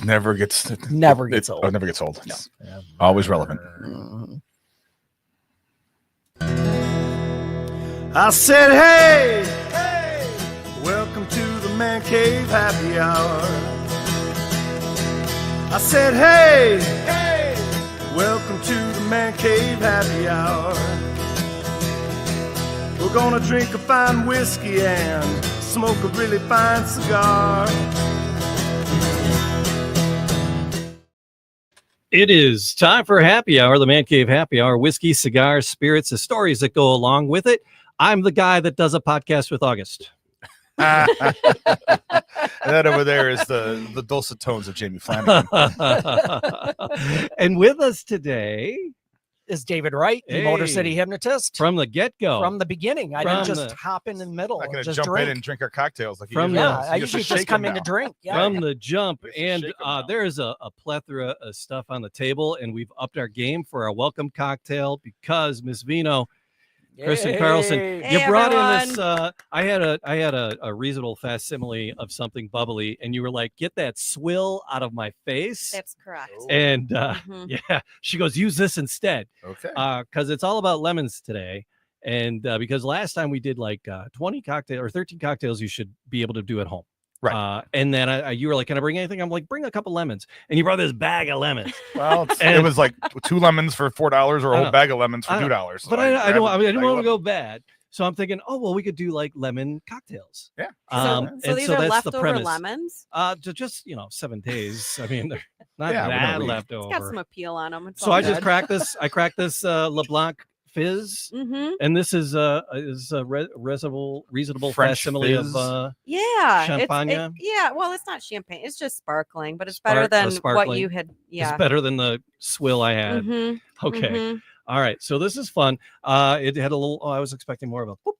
never gets old. Never gets old. No. It's always relevant. I said, hey, welcome to the Man Cave Happy Hour. I said, hey, welcome to the Man Cave Happy Hour. We're gonna drink a fine whiskey and smoke a really fine cigar. It is time for Happy Hour, the Man Cave Happy Hour. Whiskey, cigars, spirits, the stories that go along with it. I'm the guy that does a podcast with August. And that over there is the dulcet tones of Jamie Flanagan. And with us today is David Wright, the Motor City hypnotist. From the get-go. From the beginning. I didn't just hop in the middle. Not going to just jump drink. in and drink our cocktails. Like I usually just come in to drink. Yeah. From the jump. And there is a plethora of stuff on the table, and we've upped our game for our welcome cocktail because Miss Vino, Kristen Carlson, you brought in this. I had a reasonable facsimile of something bubbly, and you were like, "Get that swill out of my face." That's correct. And yeah, she goes, "Use this instead." Okay. Because it's all about lemons today, and because last time we did like 20 cocktails or 13 cocktails, you should be able to do at home. Right. And then you were like, "Can I bring anything?" I'm like, "Bring a couple lemons," and you brought this bag of lemons. Well, it was like 2 lemons for $4 or a whole bag of lemons for $2. So But I didn't want to go bad. So I'm thinking, oh, well, we could do like lemon cocktails. Yeah. So these are leftover lemons? Just, 7 days. I mean, they're not Yeah, that we- leftover. It's got some appeal on them. It's So all I just good. cracked this. I cracked this LeBlanc Fizz. Mhm. And this is a reasonable French facsimile fizz. of Yeah. champagne. Well, it's not champagne. It's just sparkling, but it's better than what sparkling. you had. Yeah. It's better than the swill I had. Mhm. Okay. Mhm. All right. So this is fun. It had a little. Oh, I was expecting more of a whoop.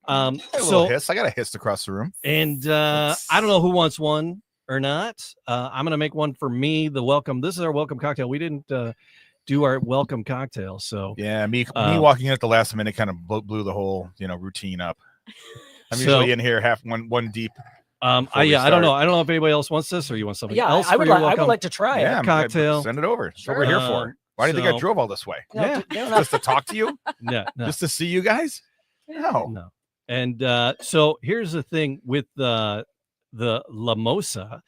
A little hiss. I got a hiss across the room. And I don't know who wants one or not. I'm gonna make one for me. The welcome. This is our welcome cocktail. We didn't do our welcome cocktail. So Yeah, me walking in at the last minute kind of blew the whole routine up. I'm So- usually in here half one deep. I before we don't know. start. I don't know if anybody else wants this or you want something Yeah, else. I would for your like. I would welcome like to try Yeah, it. cocktail. Send it over. That's what we're here for. Why do you think I so- drove all this way? Yeah. Just to talk to you? No. Just to see you guys? No. No. And so here's the thing with the Lamosa,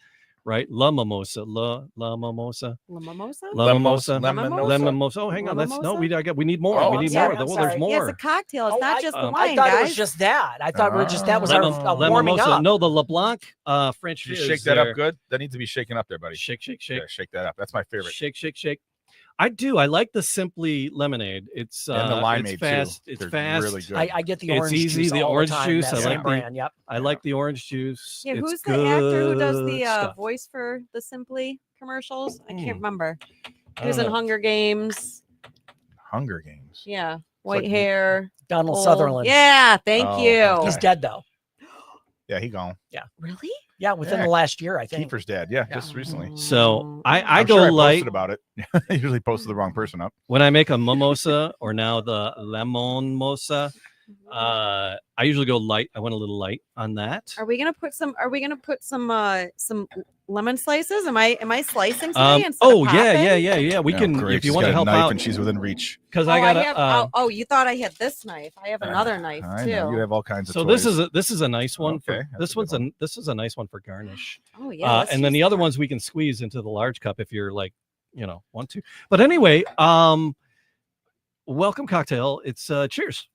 right? La Mimosa. La mimosa? La Mimosa. Lemon- Lemon-mosa. Oh, hang on. We need more. Oh, we I'm need sorry, more. I'm Well, sorry. there's Yeah, more. it's a cocktail. It's not just the I wine, thought guys. it was just that. I thought that was our warming Lemon-mosa. up. No, the LeBlanc French Did you fizz shake that there. up good? That needs to be shaken up there, buddy. Shake. Yeah, shake that up. That's my favorite. Shake. I do. I like the Simply lemonade. It's And the limeade, it's fast. too. It's They're fast. really good. I get the It's orange easy, juice. the all orange time, juice, that I same like the- brand. Yep. I like the orange juice. Yeah, It's who's the actor who does good the stuff. voice for the Simply commercials? I can't Hmm. remember. I He was don't in know. Hunger Games. Hunger Games. Yeah, white like- hair. Donald old. Sutherland. Yeah, thank Oh, you. okay. He's dead though. Yeah, he gone. Really? Yeah, within Yeah. the last year, I think. Kiefer's dead. Yeah, just recently. So I I'm go sure I light posted about it. I usually posted the wrong person up. when I make a mimosa or now the lemon mosa. I usually go light. I went a little light on that. Are we gonna put some? Are we gonna put some lemon slices? Am I slicing today? instead of Yeah. We Oh, can great. if you She's want got to a help knife out and she's within reach. because Oh, I got have, you thought I had this knife. I have another knife I too. know. You have all kinds of So toys. this is a nice one. Okay, For, that's this a good one's one. this is a nice one for garnish. Oh yeah. let's And then use the other that. ones we can squeeze into the large cup if you're like, want to. But anyway, welcome cocktail. It's cheers.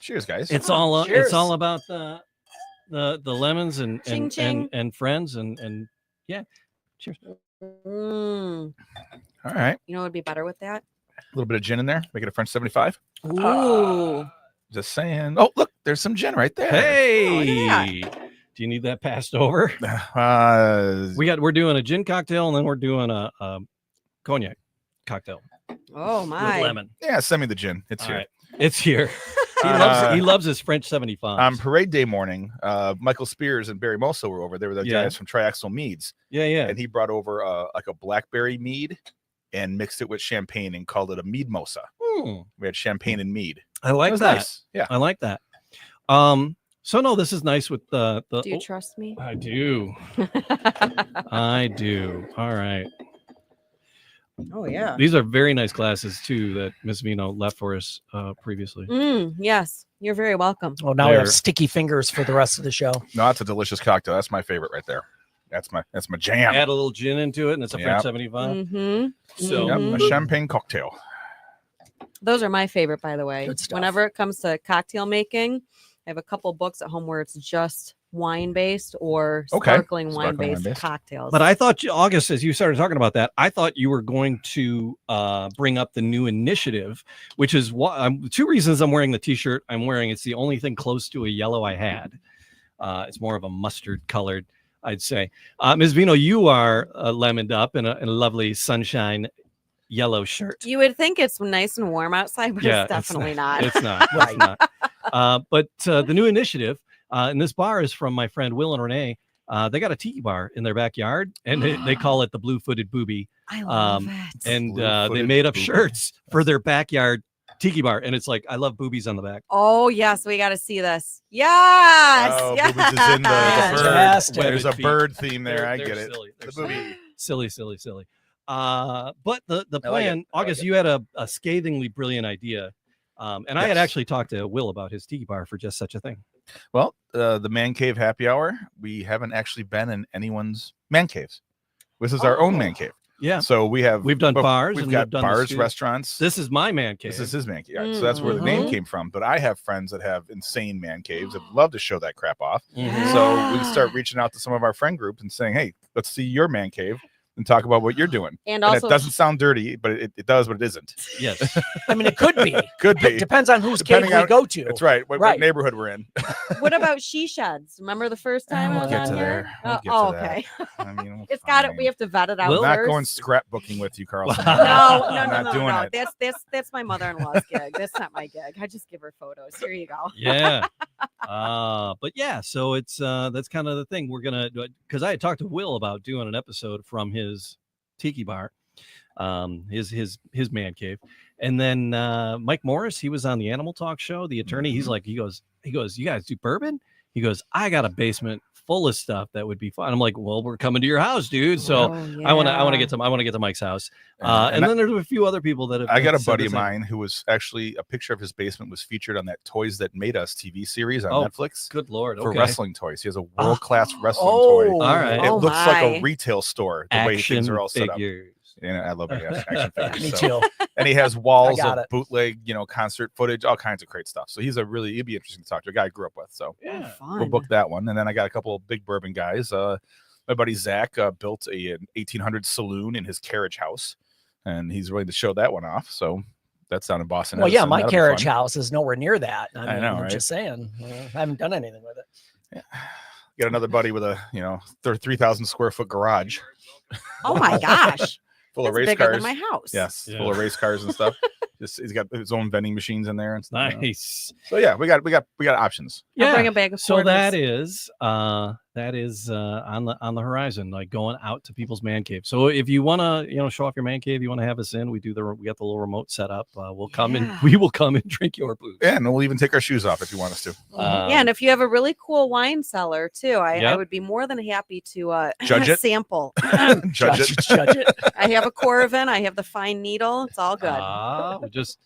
Cheers, guys. It's all cheers. it's all about the lemons and Ching, and, ching. and friends and yeah. Cheers. Mm. all right. You know what would be better with that? A little bit of gin in there. Make it a French 75. Ooh. Just saying. Oh, look, there's some gin right there. Hey, do you need that passed over? We're doing a gin cocktail and then we're doing a cognac cocktail Oh with my. lemon. yeah, send me the gin. It's All here. right, it's here. He Uh, loves his French 75. On parade day morning, Michael Spears and Barry Mosso were over. They were the Yeah. guys from Triaxle Meads, yeah. and he brought over like a blackberry mead and mixed it with champagne and called it a mead mosa. We had champagne and mead. I It like was that. nice. Yeah. I like that. So no, this is nice with the. Do you trust me? I do. I do. All right. Oh yeah. These are very nice glasses too that Miss Vino left for us previously. Yes, you're very welcome. Well, now we have sticky fingers for the rest of the show. No, that's a delicious cocktail. That's my favorite right there. That's my jam. Add a little gin into it, and it's a French 75. Mm-hmm. So Yep, a champagne cocktail. Those are my favorite, by the way. Good stuff. Whenever it comes to cocktail making, I have a couple books at home where it's just wine based or sparkling wine based cocktails. But I thought, August, as you started talking about that, I thought you were going to bring up the new initiative, which is two reasons I'm wearing the T-shirt I'm wearing. It's the only thing close to a yellow I had. It's more of a mustard colored, I'd say. Ms. Vino, you are lemoned up in a lovely sunshine yellow shirt. You would think it's nice and warm outside, but it's definitely not. It's not. It's not. But the new initiative, and this bar is from my friend Will and Renee. They got a tiki bar in their backyard, and they call it the Blue-Footed Booby. I love it. And they made up shirts for their backyard tiki bar, and it's like, I love boobies on the back. Oh yes, we got to see this. Yes, Oh, yes. boobies is in the bird. Fantastic. There's a Webbed feet. bird theme there. I They're get it. silly. They're The booby. silly. But the I like plan, it. I like August, it. you had a scathingly brilliant idea. And I had actually talked to Will about his tiki bar for just such a thing. Well, the Man Cave Happy Hour, we haven't actually been in anyone's man caves. This is our own man cave. Yeah. So we've done bars We've and got we've done the bars, studio. restaurants. This is my man cave. This is his man cave. Yeah, so that's where the name came from. But I have friends that have insane man caves. I'd love to show that crap off. Mhm. So we start reaching out to some of our friend groups and saying, hey, let's see your man cave and talk about what you're doing. And And also, it doesn't sound dirty, but it does, but it isn't. Yes. I mean, it could be. Could be. Depends on whose Depending cave we on- go to. That's right. What Right. neighborhood we're in. what about she sheds? Remember the first time I We'll was get on to here? there. We'll get to Oh, that. okay. I mean, we'll It's got it. fine. We have to vet it out Will- I'm not first. going scrapbooking with you, Carlson. No, I'm not no. doing it. That's my mother-in-law's gig. That's not my gig. I just give her photos. Here you go. Yeah. But yeah, so it's that's kind of the thing we're gonna do, because I had talked to Will about doing an episode from his tiki bar, his man cave, and then Mike Morris, he was on the Animal Talk show, the attorney. He's like, he goes, you guys do bourbon? He goes, I got a basement full of stuff that would be fun. I'm like, well, we're coming to your house, dude. So I want to get to Mike's house. And then there's a few other people that have. I got a said buddy the of same. mine who was actually a picture of his basement was featured on that Toys That Made Us TV series on Oh, Netflix Good Lord. for Okay. wrestling toys. He has a world-class wrestling Oh, toy. All right. It Oh looks like my. a retail store the way Action things are all set up. figures. And I love action figures. Me so. too. And he has walls got of it. bootleg, concert footage, all kinds of great stuff. So he'd be interesting to talk to, a guy I grew up with. So Yeah. Fun. we'll book that one. And then I got a couple of big bourbon guys. My buddy Zach built an 1800 saloon in his carriage house, and he's ready to show that one off. So that's down in Boston. Well, yeah, Edison. my That'll be carriage fun. house is nowhere near that. I know, I'm right? just saying. I haven't done anything with it. Got another buddy with a 3,000 square foot garage Oh my gosh. full That's of race bigger cars. than my house. Yes, Yeah. full of race cars and stuff. He's got his own vending machines in there and stuff. Nice. So yeah, we got options. I'll bring a bag of So quarters. that is on the horizon, like going out to people's man cave. So if you want to show off your man cave, you want to have us in, we got the little remote set up. We'll come and we will come and drink your booze. Yeah, and we'll even take our shoes off if you want us to. Yeah, and if you have a really cool wine cellar too, I Yep. would be more than happy to Judge it? sample. Judge it. Judge it. I have a Corvin, I have the fine needle. It's all good. We just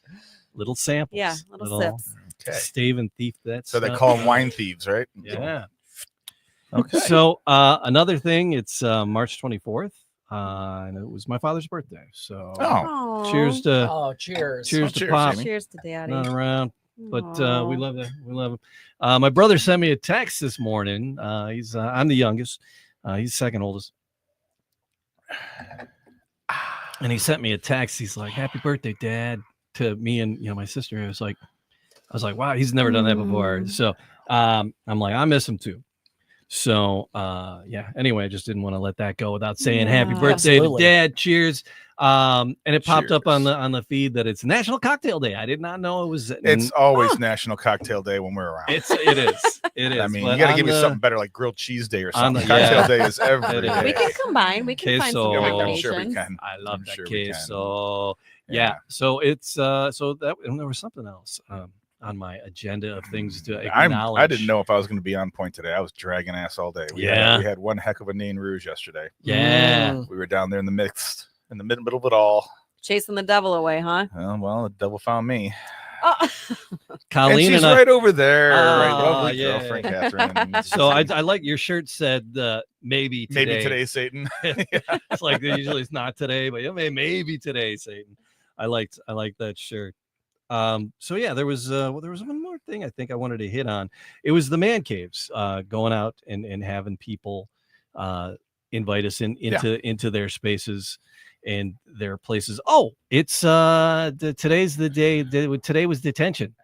little samples. Yeah, little sips. Okay. Stave and thief. That's So they call them wine thieves, right? Yeah. Okay. So another thing, it's March 24th, and it was my father's birthday. So Oh, Aw. cheers to Oh, cheers. cheers to cheers, Pop. Jamie. Cheers to Daddy. Not around, but Aw. we love that. We love him. My brother sent me a text this morning. I'm the youngest. He's second oldest. And he sent me a text. He's like, "Happy birthday, Dad," to me and my sister. I was like, wow, he's never done that before. Mm. So I'm like, I miss him too. So yeah. Anyway, I just didn't want to let that go without saying happy Yeah. birthday Absolutely. to Dad. Cheers. And it popped up Cheers. on the feed that it's National Cocktail Day. I did not know it was. it's always National Cocktail Day when we're around. It is. I mean, But you got to on give me the- something better like grilled cheese day or on something. the- Cocktail yeah. day is every It is. day. We can combine. We can find some Queso. I'm sure we combinations. can. I love I'm that sure we case. can. So yeah. So it's so that, and there was something else. on my agenda of things to I acknowledge. didn't know if I was going to be on point today. I was dragging ass all day. We had one heck of a Nain Rouge yesterday. Yeah. We were down there in the middle of it all. Chasing the devil away, huh? Well, the devil found me. Oh. Colleen and she's I, right over there. Right, Oh, lovely yeah. girlfriend, Catherine. So I like your shirt said maybe today. Maybe today, Satan. It's like usually it's not today, but maybe today, Satan. I like that shirt. So yeah, there was one more thing I think I wanted to hit on. It was the man caves, going out and having people invite us into their spaces and their places. Oh, it's today's the day. Today was detention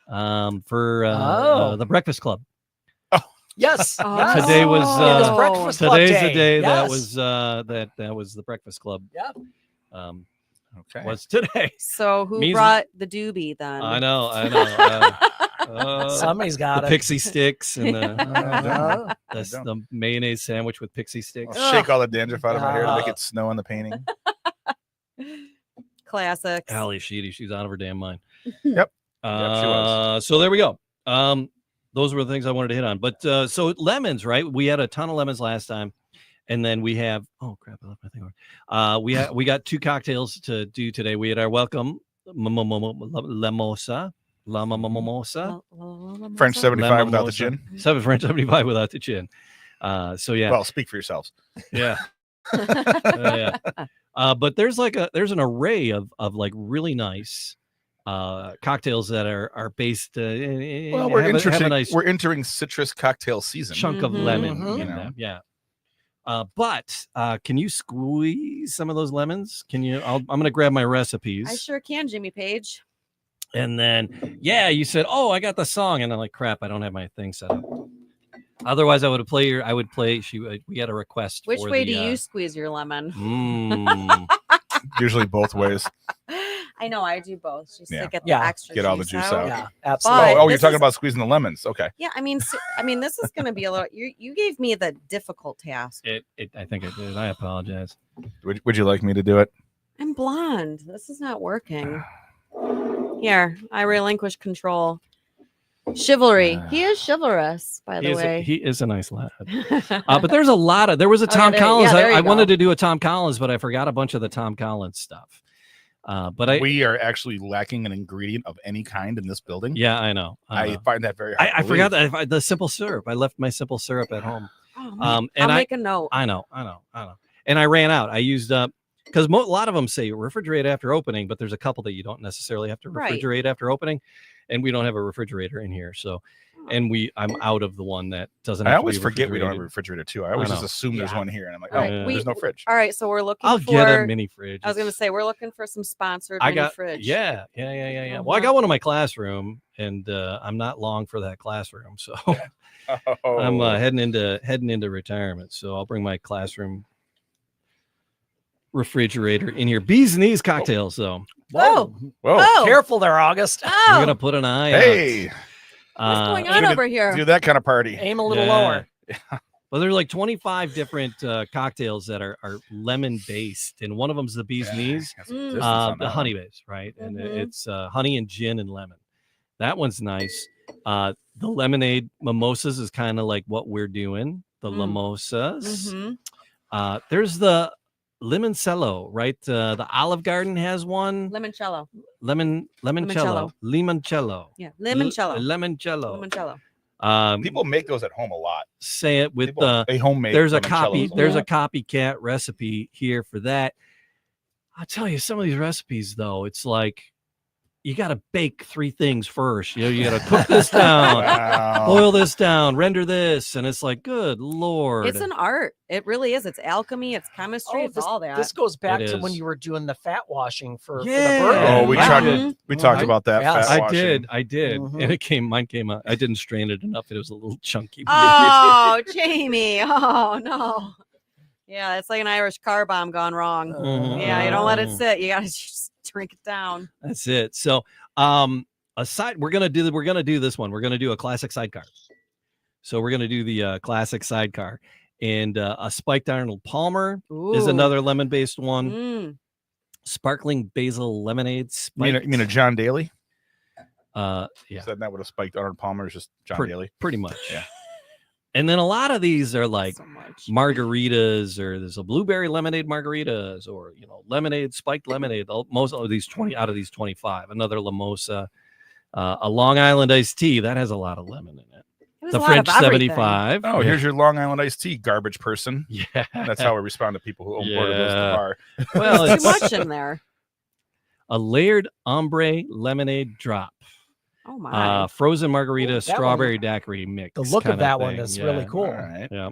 for the Breakfast Club. Yes. Oh. Today was It was Breakfast Club today's day. the day that Yes. was that was the Breakfast Club. Yeah. Okay. Was today. So who Means- brought the doobie then? I know. Somebody's got The it. pixie sticks and Uh-huh. the mayonnaise sandwich with pixie sticks. I'll shake all the dandruff out of my hair to make it snow on the painting. Classics. Allie Sheedy, she's out of her damn mind. Yep. Yep, she was. So there we go. Those were the things I wanted to hit on. But so lemons, right? We had a ton of lemons last time. And then we have, oh crap, I left my thing on. We got 2 cocktails to do today. We had our welcome Lemosa. French 75 without the gin. 7 French 75 without the gin. So yeah. Well, speak for yourselves. Yeah. Yeah. But there's an array of like really nice cocktails that are based. Well, we're entering citrus cocktail season. Chunk of lemon Mhm. in them. Yeah. But can you squeeze some of those lemons? Can you? I'm gonna grab my recipes. I sure can, Jimmy Page. And then, you said, "Oh, I got the song," and I'm like, "Crap, I don't have my thing set up." Otherwise, I would play. We had a request. Which for way the, do you squeeze your lemon? Usually both ways. I know I do both. Just Yeah. to get the Yeah. extra Get all the juice out. Yeah, But absolutely. You're this talking is- about squeezing the lemons. Okay. Yeah, I mean, this is going to be a little. You gave me the difficult task. I think it did. I apologize. Would you like me to do it? I'm blonde. This is not working. Here, I relinquish control. Chivalry. He is chivalrous, by the way. He is a nice lad. But there was a Tom there- Collins. yeah, there you I wanted go. to do a Tom Collins, but I forgot a bunch of the Tom Collins stuff. But We are actually lacking an ingredient of any kind in this building. yeah, I know. I find that very hard. I to forgot believe. that the simple syrup. I left my simple syrup at home. Oh, man. And I'll make a note. I know. And I ran out. I used up because a lot of them say refrigerate after opening, but there's a couple that you don't necessarily have to Right. refrigerate after opening, and we don't have a refrigerator in here. So, and I'm out of the one that doesn't. I have to always be forget we don't have a refrigerated. refrigerator too. I always I just know. assume there's Yeah. one here, and I'm like, All right, oh, we- there's no fridge. All right, so we're looking I'll for. get a mini fridge. I was going to say we're looking for some sponsored I mini got fridge. Yeah. Well, I got one in my classroom, and I'm not long for that classroom, so Oh. I'm heading into retirement. So I'll bring my classroom refrigerator in here. Bees Knees cocktails, though. Whoa. Whoa. Oh. Careful there, August. We're Oh, gonna put an eye out. Hey, what's going do on the- over here? do that kind of party. Aim a little Yeah. lower. Well, there's like 25 different cocktails that are lemon based, and one of them's the Bees Knees, Got some Mm. distance on the that honey one. base, right? And Mhm. it's honey and gin and lemon. That one's nice. The lemonade mimosas is kind of like what we're doing. The Mm. mimosas. Mhm. There's the limoncello, right? The Olive Garden has one. Limoncello. Limoncello. Limoncello. Yeah, limoncello. Limoncello. Limoncello. People make those at home a lot. Say it with People, they homemade. there's a limoncellos copy. lot. There's a copycat recipe here for that. I'll tell you, some of these recipes though, it's like you got to bake 3 things first. You got to cook this down, Wow. boil this down, render this, and it's like, good lord, It's an art. It really is. It's alchemy. It's chemistry. it's all that. This goes back It to when is. you were doing the fat washing for Yeah. the burger. Oh, we I talked. did. We talked Mhm. about that. Yes. Fat I washing. did, Mhm. and mine came out. I didn't strain it enough. It was a little chunky. Oh, Jamie. Oh no. Yeah, it's like an Irish car bomb gone wrong. Mhm. Yeah, you don't let it sit. You gotta just drink it down. That's it. So, aside, we're gonna do this one. We're gonna do a classic sidecar. So we're gonna do the classic sidecar, and a spiked Arnold Palmer is Ooh. another lemon-based one. Mm. Sparkling basil lemonade. You mean a John Daly? Yeah, Said that would have spiked Arnold Palmer's just John Daly. pretty much. Yeah. And then a lot of these are like So much. margaritas, or there's a blueberry lemonade margaritas, or lemonade, spiked lemonade. Most of these 20 out of these 25. Another Lamosa, a Long Island iced tea that has a lot of lemon in it. It was The a lot of French everything. 75. Oh, here's your Long Island iced tea, garbage person. Yeah, That's how we respond to people who order those at the Yeah. bar. well, Too it's much in there. a layered ombre lemonade drop. Oh my. Frozen margarita, Ooh, that strawberry daiquiri mix. The look of kinda that one thing. is Yeah. really cool. All right. Yeah,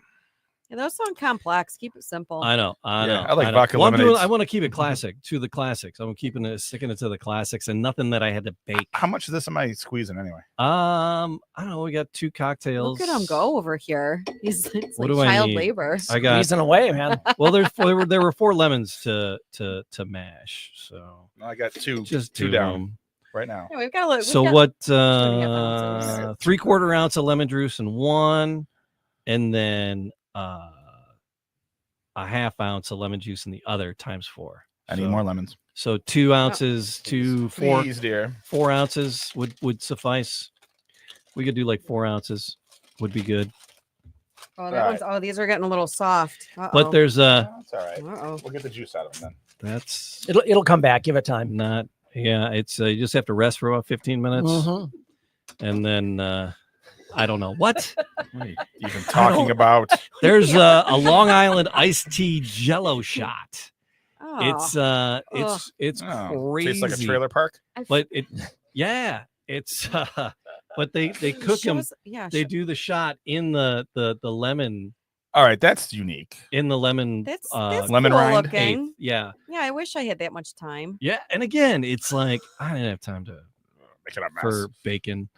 Yeah, those sound complex. Keep it simple. I know. Yeah, know. I like know. vodka Well, lemonades. I want to keep it classic to the classics. I'm sticking it to the classics and nothing that I had to bake. How much of this am I squeezing anyway? I don't know. We got 2 cocktails. Look at him go over here. It's What like do I child need? labor. I got. Squeezing away, man. Well, there were 4 lemons to mash. So I got two just two do down them. right now. Yeah, we've got to look. So got, what? 2.5 ounces. 3/4 ounce of lemon juice in one, and then a half ounce of lemon juice in the other times 4. I need So- more lemons. So 2 ounces to 4 Please, dear. 4 ounces would suffice. We could do like 4 ounces would be good. Oh, that one's. Oh, these are getting a little soft. But there's That's all right. Uh-oh. We'll get the juice out of them that's It'll come back. Give it time. not. Yeah, it's you just have to rest for about 15 minutes, Mhm. and then I don't know what. then. What are you even talking about? There's a Long Island iced tea Jello shot. Oh, It's Oh, crazy. tastes like a trailer park. But it's but they cook them. Yeah, They do the shot in the lemon All right, that's unique. in the lemon That's lemon cool rind? looking. eighth. Yeah. Yeah, I wish I had that much time. Yeah. And again, it's like I didn't have time to Make it a mess. for bacon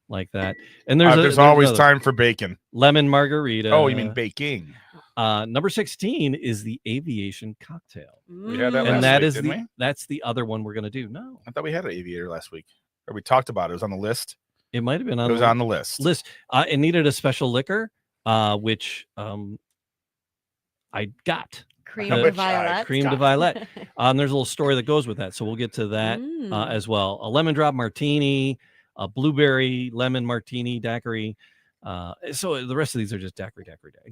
like that. And there's always another time for bacon. lemon margarita. Oh, you mean baking? number 16 is the aviation cocktail. We had that And last that week, is didn't we? that's the other one we're gonna do. No, I thought we had an aviator last week. Or we talked about it. It was on the list. it might have been on It was the on the list. list. It needed a special liquor, which I got. Cream How de much, violet. Cream de violet. There's a little story that goes with that, so we'll get to that Mm. as well. A lemon drop martini, a blueberry lemon martini daiquiri. So the rest of these are just daiquiri.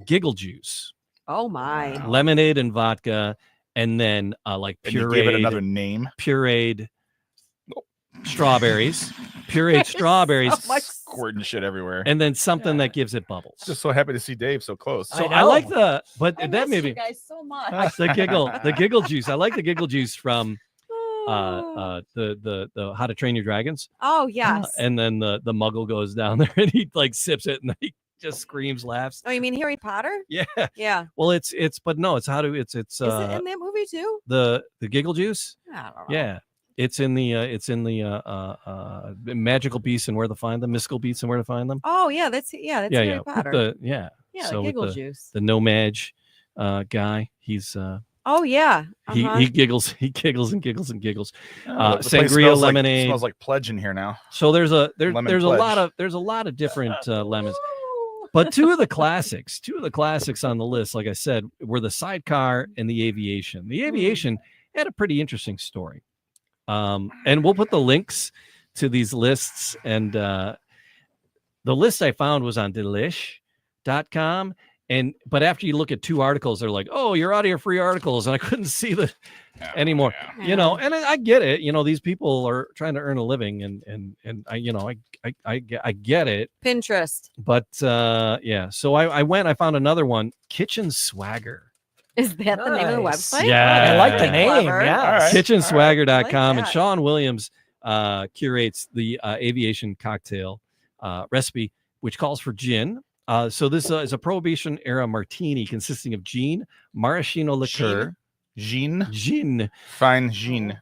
Giggle juice, Oh my. Wow. lemonade and vodka, and then like And you gave it another pureed, name. pureed strawberries, pureed strawberries, So much- Squirting shit everywhere. and then something that gives it bubbles. Just so happy to see Dave so close. I So know. I like the, but I that miss maybe you guys so much. the giggle juice. I like the giggle juice from the How to Train Your Dragons. Oh yes. And then the muggle goes down there and he like sips it and then he just screams, laughs. Oh, you mean Harry Potter? Yeah. Yeah. Well, it's but no, it's Is it in that movie too? the giggle juice. I don't know. Yeah. It's in the Magical Beasts and Where to Find Them, Mystical Beasts and Where to Find them. Oh yeah, that's Harry With Potter. the yeah. yeah, so the with giggle the, juice. the no mage guy, he's Oh yeah. he Uh-huh. he giggles, he giggles and giggles and giggles. Oh, the place sangria smells like- lemonade. smells like pledge in here now. So there's a Lemon there's pledge. a lot of different lemons. But two of the classics on the list, like I said, were the sidecar and the aviation. The aviation had a pretty interesting story. And we'll put the links to these lists. And the list I found was on delish.com. But after you look at 2 articles, they're like, oh, you're out of your free articles. And I couldn't see the anymore. Yeah. You know, and I get it. You know, these people are trying to earn a living, and I, you know, I get it. Pinterest. But yeah, so I found another one, Kitchen Swagger. Is that the name of the Nice. website? Yeah. I like the Very name. clever. Yeah. All right. Kitchenswagger.com, and that. Sean Williams curates the aviation cocktail recipe, which calls for gin. So this is a Prohibition era martini consisting of gin, maraschino liqueur, Jean. gin, Fine Jean.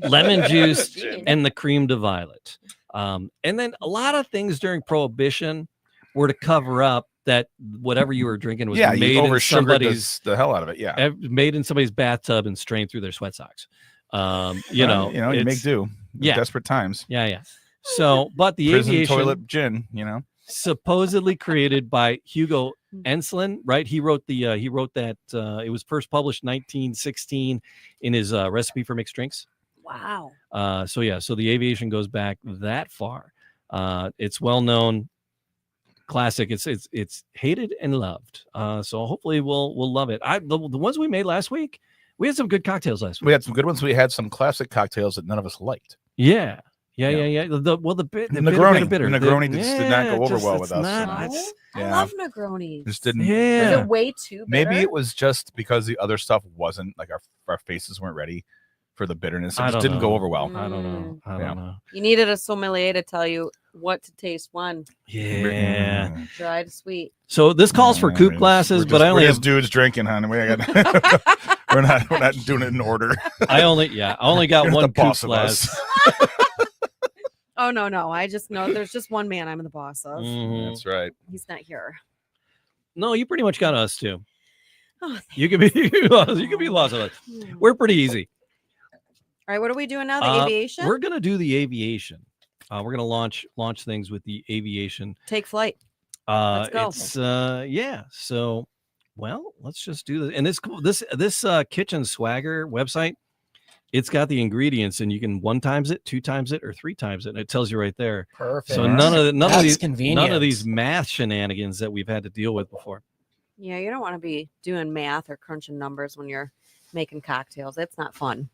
lemon juice, and the cream de violet. And then a lot of things during Prohibition were to cover up that whatever you were drinking was Yeah, made you in over sugared somebody's the hell out of it. Yeah. made in somebody's bathtub and strained through their sweat socks. You Well, you it's- make do. yeah. Desperate times. Yeah. So, but the Prison aviation toilet gin, you know. supposedly created by Hugo Hmm. Enslin, right? He wrote that it was first published 1916 in his recipe for mixed drinks. Wow. So the aviation goes back that far. It's well known, classic. It's hated and loved. So hopefully we'll love it. The ones we made last week, we had some good cocktails last week. We had some good ones. We had some classic cocktails that none of us liked. Yeah. The Negroni. bitter. The Negroni just did not go over well with us. I Yeah. love Negronis. Just didn't. Is Yeah. it way too bitter? Maybe it was just because the other stuff wasn't like our faces weren't ready for the bitterness. It I just don't didn't go know. over well. I don't know. I Yeah. don't know. You needed a sommelier to tell you what to taste when. Yeah. Mm. Dry to sweet. So this calls for coupe glasses, but I only we're have just dudes drinking, honey. We're not doing it in order. I only got You're one the coupe boss of glass. us. Oh no. I just know there's just one man I'm the boss of. Mhm. That's right. He's not here. No, you pretty much got us too. Oh, You could be you could be lost of us. We're pretty easy. All right, what are we doing now? The aviation? We're gonna do the aviation. We're gonna launch things with the aviation. Take flight. Let's go. It's yeah. So, well, let's just do this. And this Kitchen Swagger website, it's got the ingredients, and you can 1 times it, 2 times it, or 3 times it, and it tells you right there. Perfect. So Nice. none of That's these convenient. none of these math shenanigans that we've had to deal with before. Yeah, you don't want to be doing math or crunching numbers when you're making cocktails. It's not fun.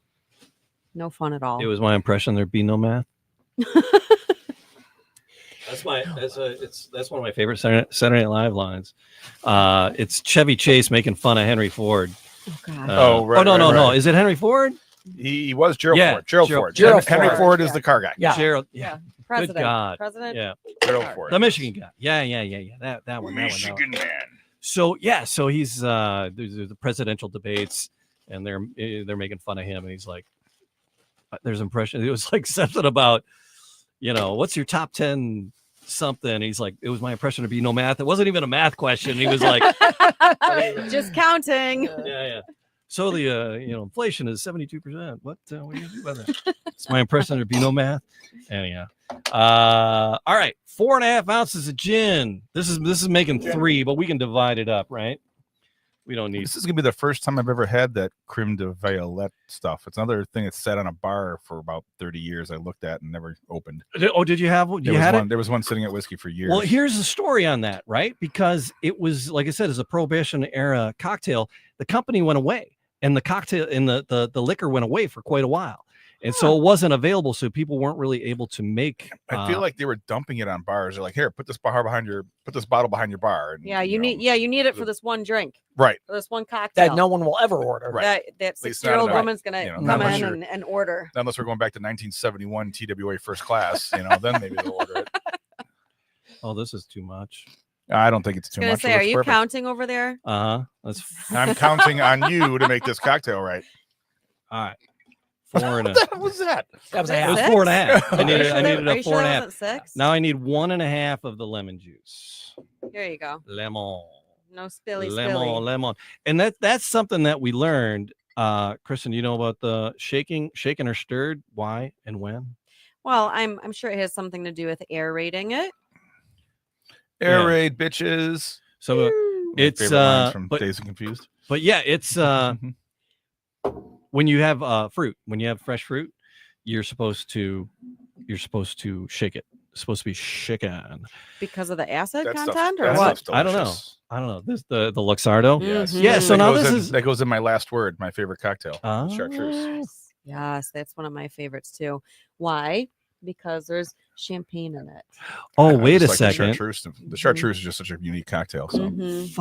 No fun at all. It was my impression there'd be no math. That's one of my favorite Saturday Night Live lines. It's Chevy Chase making fun of Henry Ford. Oh, God. Oh, right, no, right. Is it Henry Ford? He was Gerald Yeah, Ford. Gerald Gerald- Ford. Gerald Henry Ford. Ford is the car guy. Yeah. Gerald. Yeah. Good President. God. President. Yeah. Gerald Ford. The Michigan guy. Yeah. That one. Michigan man. So he's there's the presidential debates, and they're making fun of him, and he's like, there's impression. It was like something about, what's your top 10 something? He's like, it was my impression to be no math. It wasn't even a math question. He was like, Just counting. yeah. So the inflation is 72%. What are you gonna do about that? It's my impression to be no math. Anyhow, all right, 4.5 ounces of gin. This is making 3, but we can divide it up, right? We don't need. This is gonna be the first time I've ever had that creme de violette stuff. It's another thing that's sat on a bar for about 30 years. I looked at and never opened. Oh, did you have? You had it? There was one sitting at whiskey for years. Well, here's the story on that, right? Because it was, like I said, as a Prohibition era cocktail, the company went away, and the cocktail and the liquor went away for quite a while, and so it wasn't available. So people weren't really able to make. I feel like they were dumping it on bars. They're like, here, put this bottle behind your bar. And, Yeah, you need it for this one drink, right. for this one cocktail. that no one will ever order. Right. That least not 60-year-old enough. woman's gonna Not come unless in you're- and order. Unless we're going back to 1971 TWA first class, then maybe they'll order it. Oh, this is too much. I don't think it's too I was much. gonna say, It are looks you perfect. counting over there? That's I'm counting on you to make this cocktail right. all right. 4 and a. What was that? That was a Is It was that half. 4.5. I Are you needed sure I that- needed are a you 4 sure and a that half. wasn't 6? Now I need 1.5 of the lemon juice. Here you go. Lemon. No spilly Lemon, spilly. lemon. And that's something that we learned. Kristen, you know about the shaken or stirred? Why and when? Well, I'm sure it has something to do with aerating it. Air Yeah. raid, bitches. So My it's favorite lines from but Dazed and Confused. yeah, it's when you have fruit, when you have fresh fruit, you're supposed to shake it. It's supposed to be shaken. Because of the acid That stuff- content or that what? stuff's I don't know. delicious. I don't know. This the Luxardo. Yes. Mhm. Yeah, so That now goes this in- is that goes in my last word, my favorite cocktail. Chartreuse. Yes, that's one of my favorites too. Why? Because there's champagne in it. Oh, I wait a just like second. The chartreuse is just such a unique cocktail. So Mhm.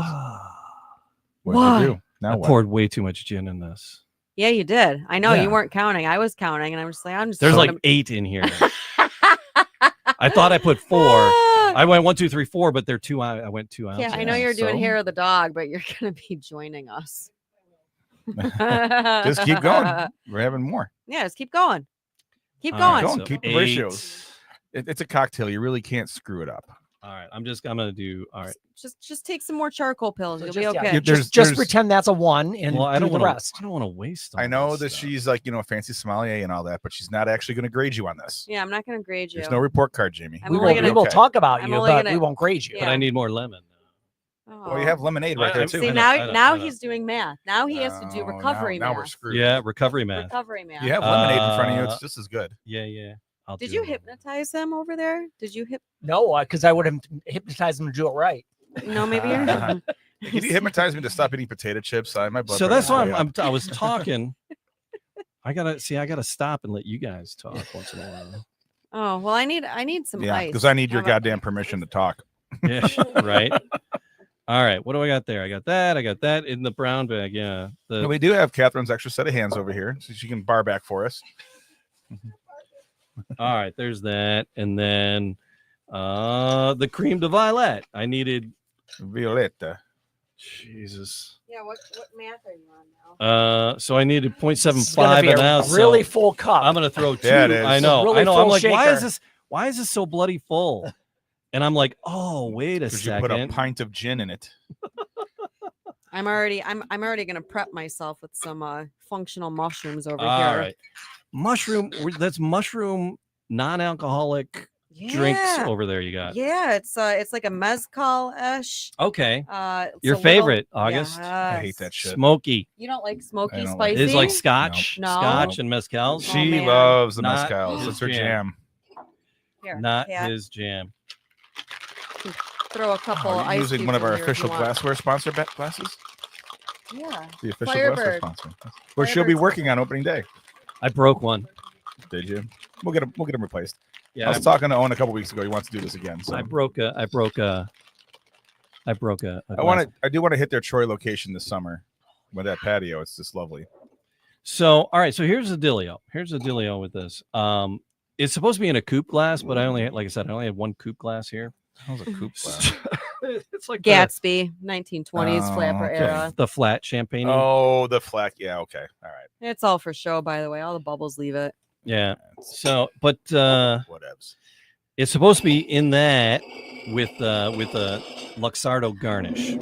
what Why? do you do? Now I what? poured way too much gin in this. Yeah, you did. I know Yeah. you weren't counting. I was counting, and I'm just like, There's like gonna- 8 in here. I thought I put 4. I went 1, 2, 3, 4, but they're 2. I went 2 ounces. Yeah, I know you're doing so? hair of the dog, but you're gonna be joining us. Just keep going. We're having more. Yeah, just keep going. Keep All going. Don't keep the 8. ratios. It's a cocktail. You really can't screw it up. All right, I'm gonna do. All right. Just take some more charcoal pills. So You'll just, be yeah, okay. Yeah, just there's- pretend that's a 1 and Well, I don't do the want rest. to. I don't want to waste. I all know this that stuff. she's like, a fancy sommelier and all that, but she's not actually going to grade you on this. Yeah, I'm not gonna grade you. There's no report card, Jamie. I'm We only will, gonna- we will talk about I'm you, only but gonna- we won't grade you. But I need more lemon. Well, you have lemonade right I- there I'm- too. See, I know, I know, now I know. he's doing math. Now he has to do Oh, recovery now we're math. screwed. Yeah, recovery math. Recovery math. You have lemonade in front of you. It's just as good. Yeah. I'll Did do you it. hypnotize him over there? Did you No, because I would have hypnotized him to do it right. No, maybe you're. Can you hypnotize me to stop eating potato chips? My blood So that's pressure's why way up. I was talking. I gotta stop and let you guys talk once in a while. Oh well, I need some Yeah, ice. because I need your How about- goddamn permission to talk. Yeah, right. All right, what do I got there? I got that in the brown bag. Yeah, And we do have Catherine's extra set of hands over here, so she can bar back for us. all right. There's that, and then the cream de violet. I needed. Violetta. Jesus. Yeah, what math are you on now? So I needed It's gonna 0.75 be an a ounce. really so full cup. I'm gonna throw 2. Yeah, it is. I know. Really I'm full like, why shaker. is this? Why is this so bloody full? And I'm like, oh, wait a Because you put a second. pint of gin in it. I'm already gonna prep myself with some functional mushrooms over All here. right. Mushroom. That's mushroom non-alcoholic drinks Yeah. over there. You got. Yeah, it's like a mezcal-ish. Okay. It's Your a little- favorite, August? I hate Yes. that shit. Smoky. You don't like smoky I don't spicy? like It is like scotch, No. scotch and mezcal. Oh, She man. loves the Not mezcals. his It's her jam. jam. Here, Not Kat, his jam. throw a couple Oh, are you ice using cubes one of in our here if you official want. glassware sponsor glasses? Yeah. The official glassware Firebird. sponsor. Where she'll be Firebird's- working on opening day. I broke one. Did you? We'll get them replaced. Yeah. I was talking to Owen a couple weeks ago. He wants to do this again. So I broke a. I do want to hit their Troy location this summer with that patio. It's just lovely. So, all right. So here's the dealio. With this. It's supposed to be in a coupe glass, but I only had, like I said, I only had one coupe glass here. That was a coupe glass. It's like Gatsby, 1920s Oh, flapper okay. era. the flat champagne. Oh, the flack. Yeah. Okay. All right. It's all for show, by the way. All the bubbles leave it. Yeah. That's- So, but whatevs. it's supposed to be in that with a Luxardo garnish.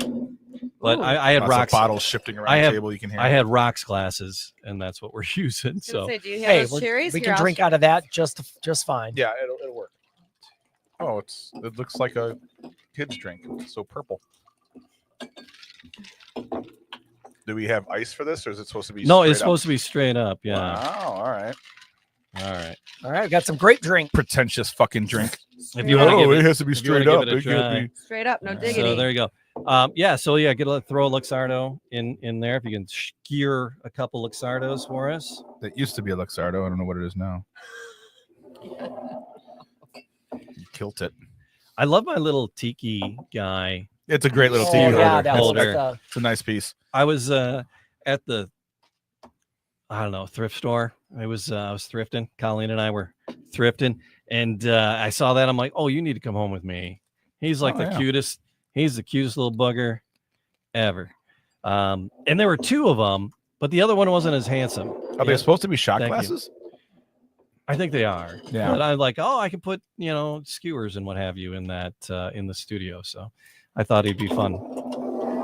But Ooh. I had Lots of rocks. bottles shifting around I the have- table. You can hear. I had rocks glasses, and that's what we're using. I was So gonna say, do you have Hey, those we're- cherries? we Here, can I'll drink out of that just fine. Yeah, it'll work. Oh, it looks like a kid's drink. It's so purple. Do we have ice for this, or is it supposed to be? no, it's supposed to be straight up. Yeah. Wow. All right. All right. All right, we got some great drink. Pretentious fucking drink. If you wanna Oh, give it it- has to be if you wanna straight give up. it a It can't try. be- Straight up, no So diggity. So there you go. Throw a Luxardo in there. If you can skewer a couple Luxardos for us. That used to be a Luxardo. I don't know what it is now. You killed it. I love my little tiki guy. It's a great little Oh, tiki yeah, holder. that's holder. the- It's a nice piece. I was at the thrift store. I was thrifting. Colleen and I were thrifting, and I saw that. I'm like, oh, you need to come home with me. He's like Oh, the yeah. cutest. He's the cutest little bugger ever. And there were two of them, but the other one wasn't as handsome. Are they Yeah, supposed to be shot Thank you. glasses? I think they are. Yeah. But I'm like, oh, I can put skewers and what have you in that in the studio. So I thought he'd be fun.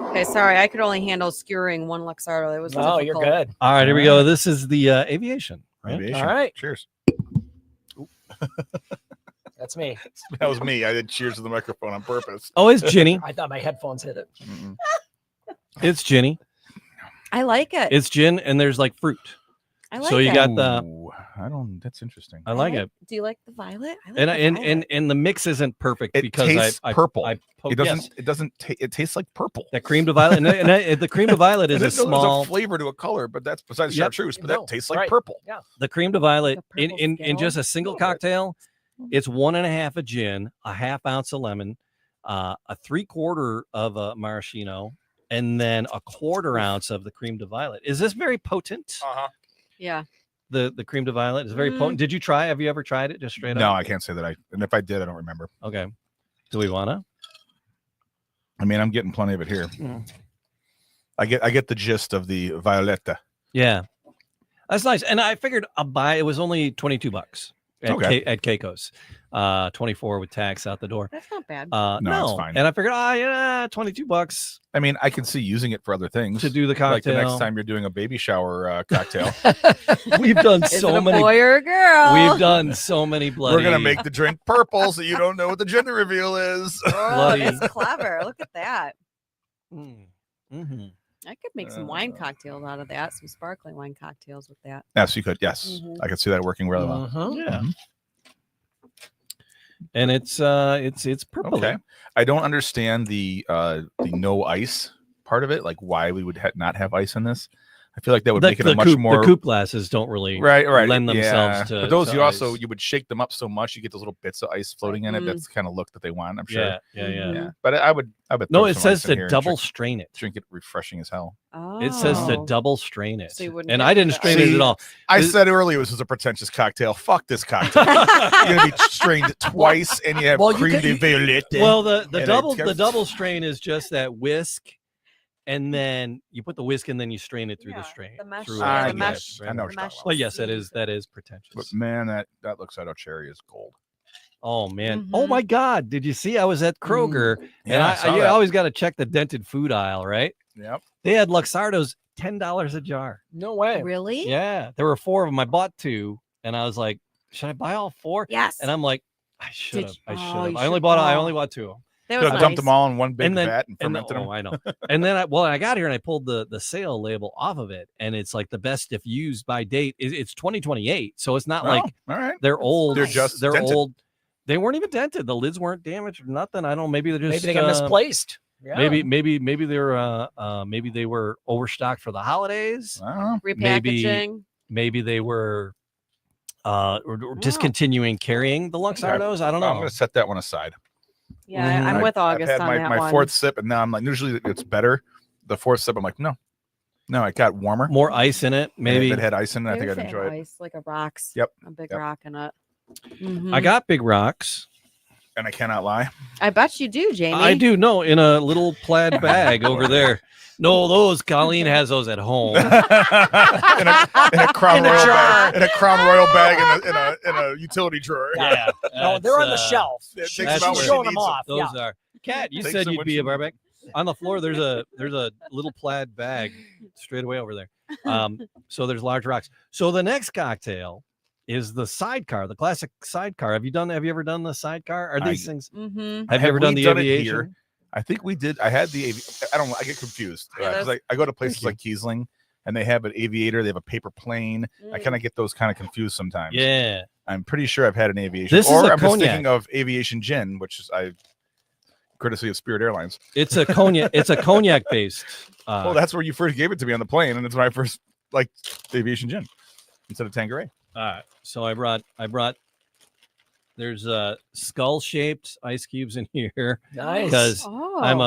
Okay, sorry, I could only handle skewering one Luxardo. It was Oh, you're difficult. good. All right, here we go. This is the aviation. Right? Aviation. All right. Cheers. That's me. That was me. I did cheers to the microphone on purpose. Oh, it's Ginny. I thought my headphones hit it. Mm-mm. It's Ginny. I like it. It's gin, and there's like fruit. I like so you it. got the. Ooh, I don't. That's interesting. I like it, Do you like the violet? I like and the and violet. and the mix isn't perfect It because tastes I purple. I It doesn't. yes, It doesn't. It tastes like purple. that cream to violet, and the cream to violet is And a it- there's small. a flavor to a color, but that's besides Yep. chartreuse. But No, that tastes like right. purple. The cream to violet The in purple in scale. just a single cocktail. It's 1.5 of gin, a half ounce of lemon, a 3/4 of a maraschino, and then a 1/4 ounce of the cream de violet. Is this very potent? Uh-huh. Yeah. The cream de violet is very Mm. potent. Did you try? Have you ever tried it? Just straight No, up. I can't say that. And if I did, I don't remember. Okay. Do we wanna? I mean, I'm getting plenty of it here. Mm. I get the gist of the Violetta. Yeah, that's nice. And I figured I'll buy. It was only $22 at Okay. at Keiko's. 24 with tax out the door. That's not bad. No, No, it's fine. And I figured, yeah, $22 I mean, I can see using it for other things. to do the like the cocktail. next time you're doing a baby shower cocktail, We've done Is so it a many. boy or a girl? We've done so many bloody. we're gonna make the drink purple, so you don't know what the gender reveal is. Oh, bloody- that's clever. Look at that. Mm-hmm. I could make some wine cocktails out of that. Some sparkling wine cocktails with that. Yes, you could. Yes, Mhm. I could see that working really well. Mhm. Yeah. Mhm. And it's purple. Okay. I don't understand the no ice part of it. Like why we would not have ice in this. I feel like that would make it a much more the coupe glasses don't really right lend themselves yeah. to. But those to you also ice. you would shake them up so much you get those little bits of ice floating in it. Mhm. That's the kind of look that they want. I'm sure. Yeah, yeah, yeah. Yeah. But I would No, throw it some says ice in to here and double strain it. drink it refreshing as hell. Oh. It says to double strain it. So you wouldn't And get I didn't the strain it ice. at all. I Is- said earlier this was a pretentious cocktail. Fuck this cocktail. You're gonna be strained twice and you have Well, you cream could- de violette. Well, the And double it's got- the double strain is just that whisk, and then you put the whisk and then you strain it through the Yeah, strain. the mesh- through yeah, a- the through mesh- a strain. I know the what you're mesh talking Well, yes, that seed. is but pretentious. man, that looks like a cherry is gold. Oh man! Oh Mhm. my God! Did you see? I was at Kroger, and Yeah, I saw you that. always got to check the dented food aisle, right? Yep. They had Luxardos $10 a jar. No way. Really? Yeah, there were 4 of them. I bought 2, and I was like, "Should I buy all 4?" Yes. And I'm like, "I should have. you- I oh, should you have. I should- only bought. I oh. only bought 2 of them." That Could was have dumped nice. them all in one big And then- vat and And fermented them. I know. And then I got here and I pulled the sale label off of it, and it's like the best if used by date. It's 2028, so it's not Oh, like all right. they're old. They're just they're dented. old. They weren't even dented. The lids weren't damaged or nothing. I don't know. Maybe they're just Maybe they got misplaced. Yeah. Maybe they're maybe they were overstocked for the holidays. I don't know. Repackaging. Maybe they were or discontinuing carrying the Luxardos. I don't I'm know. gonna set that one aside. Yeah, I'm I- with August I've had on that my one. fourth sip, and now I'm like, usually it's better. The fourth sip, I'm like, no, it got warmer. More ice in it. And Maybe if it had ice in it, I think There's I'd enjoy it. ice, like a rocks. Yep. A big Yep. rock in it. I Mhm. got big rocks. And I cannot lie. I bet you do, Jamie. I do know in a little plaid bag over there. No, those Colleen has those at home. in a Crown In a Royal jar. bag, in a Crown Royal bag, in a utility drawer. Yeah, No, they're on the that's, shelf. It She's takes them out she's when showing she them needs 'em. off. Those Yeah. are. Kat, you Takes said them you'd when be she a barback. On the floor, there's a little plaid bag straight away over there. So there's large rocks. So the next cocktail is the sidecar, the classic sidecar. Have you ever done the sidecar? Are these things? Mm-hmm. Have you ever done we the it aviation? here? I think we did. I had the. I don't know. I get confused. Yeah, 'Cause those- I go to places like Kiesling, and they have an aviator. They have a paper plane. I kind of get those kind of confused sometimes. Yeah. I'm pretty sure I've had an aviation. This is or a I'm just cognac. thinking of aviation gin, which is courtesy of Spirit Airlines. It's a cognac. It's a cognac based. Well, that's where you first gave it to me on the plane, and it's when I first like aviation gin instead of Tanqueray. All right. So I brought. There's skull shaped ice cubes in here Nice. because Oh. I'm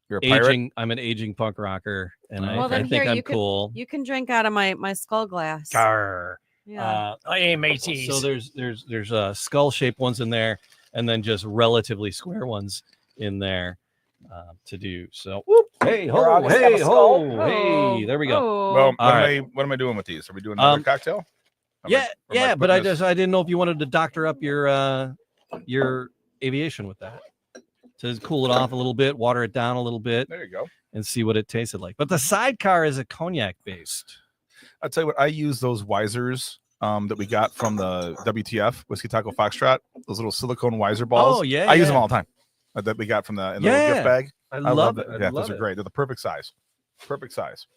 You're a pirate. I'm an aging punk rocker, and Well, I then think here, I'm you could- cool. You can drink out of my skull glass. Arr. Yeah. I am mateys. So there's skull shaped ones in there, and then just relatively square ones in there to do. So whoop, hey We're ho, all gonna have hey a ho, skull. hey, there we go. Oh. Well, All right. what am I doing with these? Are we doing another cocktail? Yeah, but I didn't know if you wanted to doctor up your aviation with that to cool it off a little bit, water it down a little bit, There you go. and see what it tasted like. But the sidecar is a cognac based. I'll tell you what. I use those Wisers that we got from the WTF Whiskey Taco Foxtrot. Those little silicone Wiser balls. Oh yeah, I use them all the time. That we got from the little Yeah. gift bag. I I love it. it. Yeah, those are great. They're the perfect size. Perfect size.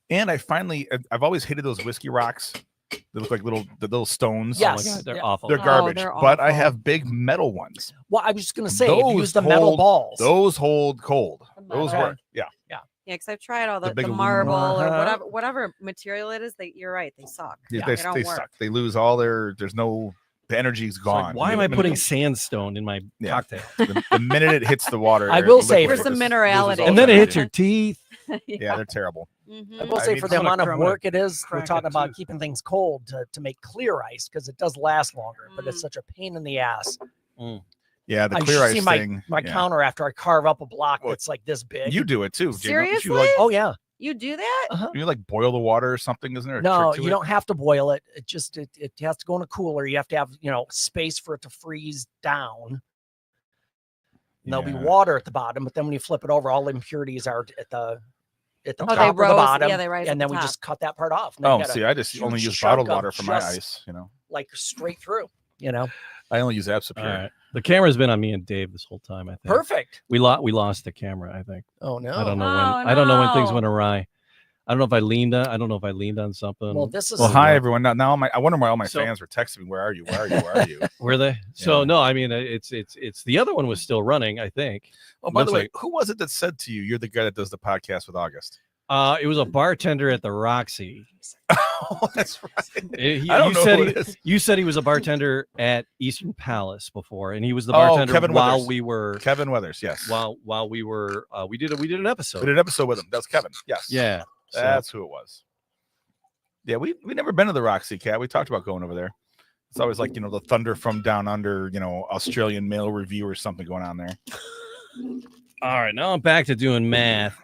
And I've always hated those whiskey rocks. They look like the little stones. Oh my Yes. god, they're Yeah. awful. They're Oh, garbage. they're But I awful. have big metal ones. well, I was just gonna say, if you Those use the metal hold- balls. Those hold cold. The Those metal. work. Yeah. Yeah, because I've tried all The the big marble or Uh-huh. whatever material it is. You're right, they suck. They, They they, don't they work. suck. They lose all their. There's no. The energy's It's like, gone. why am I putting sandstone in my Yeah. cocktail? the minute it hits the water? I or will the say liquid, There's some it just minerality. loses all And then its it hits energy. your teeth. Yeah, they're terrible. Mhm. I will I say mean, for the I'm gonna amount of crack- I'm gonna work it is, we're crack talking it about too. keeping things cold to make clear ice because it does last longer, but it's Mm. such a pain in the ass. Yeah, the I clear should ice see my, thing. my yeah. counter after I carve up a block Well, that's like this big. You do it too. Jim, don't you, Seriously? like, oh yeah. You do that? you like boil the water or something? Isn't there? A No, trick to you it? don't have to boil it. It just it has to go in a cooler. You have to have space for it to freeze down. And there'll be Yeah. water at the bottom, but then when you flip it over, all the impurities are at the Oh, top they or the rose- bottom. yeah, they rise at and then the we top. just cut that part off. And then you Oh, gotta see, I just huge only use chunk bottled of water for my just- ice. like straight through. I only use Absapure. All right. The camera's been on me and Dave this whole time. I think Perfect. we lost the camera. I think. Oh no. I don't know Oh, when. I don't know when things no. went awry. I don't know if I leaned on. I don't know if I leaned on something. Well, this is Well, hi everyone. Now I wonder why all my So- fans were texting me. Where are you? Where are you? Where are you? Were they? So Yeah. no, I mean it's the other one was still running. I think. Oh, by the Looks way, like- who was it that said to you, "You're the guy that does the podcast with August"? It was a bartender at the Roxy. Oh, that's right. You I don't know said who he, it is. you said he was a bartender at Eastern Palace before, and he was the Oh, bartender Kevin while Withers. we were Kevin Weathers. Yes. while we were we did an episode. We did an episode with him. That was Kevin. Yes. Yeah. So- That's who it was. Yeah, we never been to the Roxy, Cat. We talked about going over there. It's always like, the Thunder from Down Under, Australian Mail Review or something going on there. All right, now I'm back to doing math.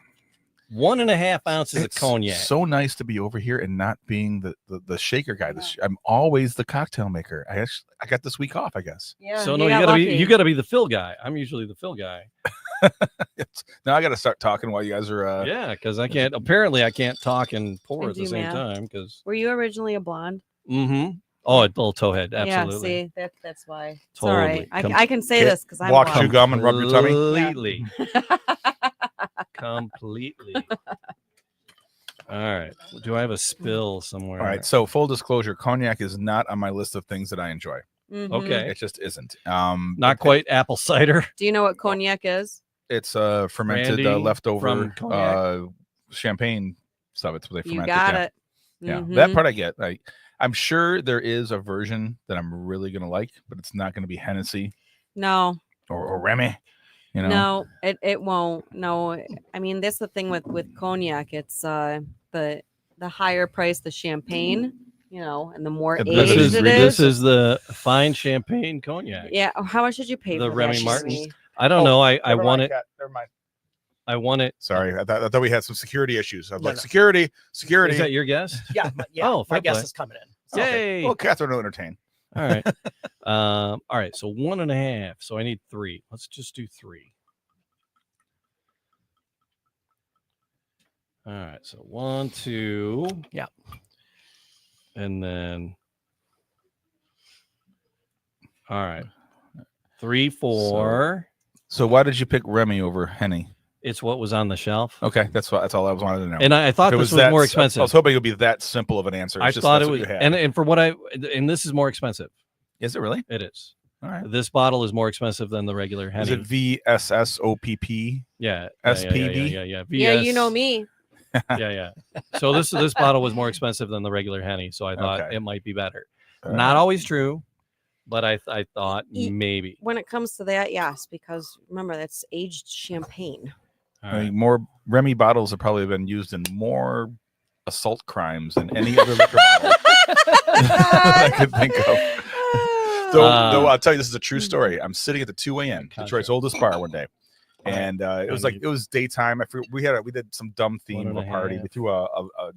1.5 ounces It's of cognac. so nice to be over here and not being the shaker guy. I'm always the cocktail maker. I got this week off, I guess. Yeah. So no, got you gotta be the fill guy. I'm usually the fill guy. Now I got to start talking while you guys are. Yeah, because I can't. Apparently, I can't talk and pour And at the do same math. time. Because Were you originally a blonde? Oh, a little towhead. Absolutely. Yeah. See, that's why. It's all right. Totally. I can say Get- this because I'm walk blonde. chew gum and rub your tummy. Completely. Completely. All right. Do I have a spill somewhere? All right. So full disclosure, cognac is not on my list of things that I enjoy. Mhm. Okay. It just isn't. Not quite apple cider. Do you know what cognac is? It's fermented Brandy leftover from cognac? champagne stuff. It's what they You ferment got yeah. it. Yeah, Mhm. that part I get. I'm sure there is a version that I'm really gonna like, but it's not gonna be Hennessy No, or Remy. no, it won't. No, I mean that's the thing with cognac. It's the higher price the champagne, and the more Yeah, aged This This it is. is the fine champagne cognac. Yeah. How much did you pay The for Remy that? Martin. Jamie? I don't know. I won it. Never mind. I won it. Sorry, I thought we had some security issues. I was No, like, no. security. Is that your guess? Yeah, Oh, my fair guess play. is coming in. Yay! Well, Catherine will entertain. All right. All right. So 1.5. So I need 3. Let's just do 3. All right. So 1, 2. Yeah. And then. All right. 3, 4. So why did you pick Remy over Henny? It's what was on the shelf. Okay, that's all I wanted to know. And I thought If it this was that more sim- expensive. I was hoping it would be that simple of an answer. I It's just thought that's it what was, you had. and for what and this is more expensive. Is it really? It is. All right. This bottle is more expensive than the regular Is Henny. it VSSOPP? Yeah. SPB? Yeah. Yeah, you know VS. me. Yeah. So this bottle was more expensive than the regular Henny, so I thought Okay. it might be better. Uh, Not always true, but I thought Ye- maybe. When it comes to that, yes, because remember that's aged champagne. All I right. think more Remy bottles have probably been used in more assault crimes than any other liquor bottle that I could think of. Though I'll tell you, this is a true story. I'm sitting at the 2 a.m. Detroit's oldest bar one day, and it was like it was daytime. I forget, we did some dumb theme of a party. We threw a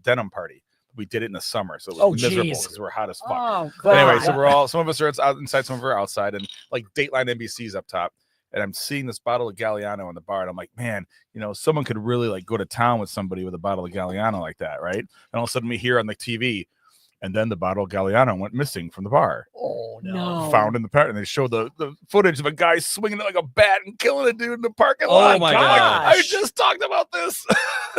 denim party. We did it in the summer, so it was Oh, miserable geez. because we're hot as fuck. Oh, But anyway, so God. we're all some of us are out inside, some of us are outside, and like Dateline NBC's up top. And I'm seeing this bottle of Galliano in the bar, and I'm like, man, someone could really like go to town with somebody with a bottle of Galliano like that, right? And all of a sudden we hear on the TV, and then the bottle of Galliano went missing from the bar, Oh no. No. found in the park, and they showed the footage of a guy swinging it like a bat and killing a dude in the parking Oh lot. my I'm like, gosh. I just talked about this.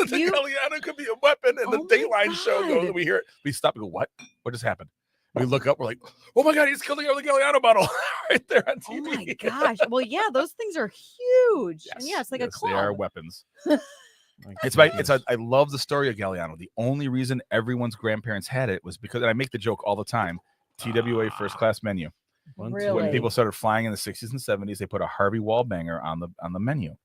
The You- Galliano could be a weapon, and Oh the my Dateline show goes, God. and we hear it. We stop and go, what? What just happened? We look up, we're like, oh my God, he's killing the Galliano bottle right there on Oh TV. my gosh. Well, yeah, those things are huge. And yeah, it's like a yes, they are club. weapons. My I goodness. love the story of Galliano. The only reason everyone's grandparents had it was because, and I make the joke all the time, TWA first class menu. One, two, Really? When people started flying in the 60s and 70s, they put a Harvey Wallbanger on the menu.